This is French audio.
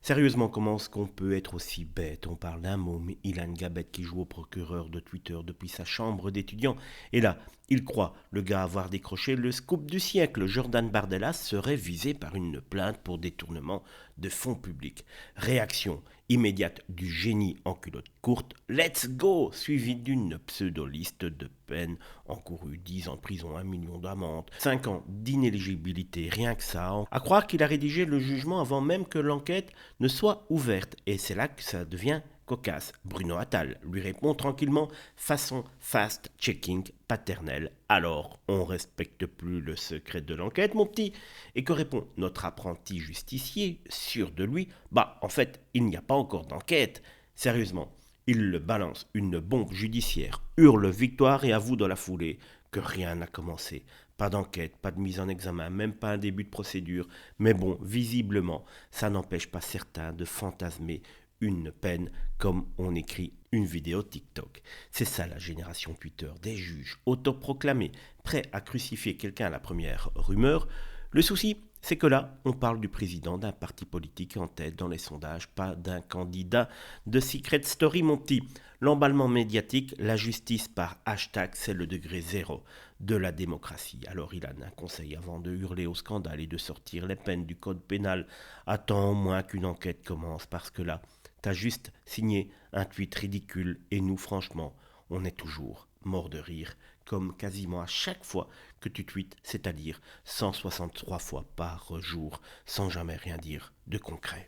Sérieusement, comment est-ce qu'on peut être aussi bête? On parle d'un môme, Ilan Gabet, qui joue au procureur de Twitter depuis sa chambre d'étudiant. Et là, il croit, le gars, avoir décroché le scoop du siècle. Jordan Bardella serait visé par une plainte pour détournement de fonds publics. Réaction immédiate du génie en culotte courte. Let's go! Suivi d'une pseudo-liste de peines encourues. 10 ans de prison, 1 million d'amende, 5 ans d'inéligibilité, rien que ça. À croire qu'il a rédigé le jugement avant même que l'enquête ne soit ouverte. Et c'est là que ça devient cocasse. Bruno Attal lui répond tranquillement, façon fast-checking paternelle. Alors, on respecte plus le secret de l'enquête, mon petit? Et que répond notre apprenti justicier, sûr de lui? Bah, en fait, il n'y a pas encore d'enquête. Sérieusement, il le balance une bombe judiciaire, hurle victoire et avoue dans la foulée que rien n'a commencé. Pas d'enquête, pas de mise en examen, même pas un début de procédure. Mais bon, visiblement, ça n'empêche pas certains de fantasmer une peine comme on écrit une vidéo TikTok. C'est ça la génération Twitter, des juges autoproclamés, prêts à crucifier quelqu'un à la première rumeur. Le souci, c'est que là, on parle du président d'un parti politique en tête dans les sondages, pas d'un candidat de Secret Story, mon petit. L'emballement médiatique, la justice par hashtag, c'est le degré zéro de la démocratie. Alors il a un conseil avant de hurler au scandale et de sortir les peines du code pénal. Attends au moins qu'une enquête commence, parce que là, t'as juste signé un tweet ridicule et nous, franchement, on est toujours mort de rire, comme quasiment à chaque fois que tu tweets, c'est-à-dire 163 fois par jour, sans jamais rien dire de concret.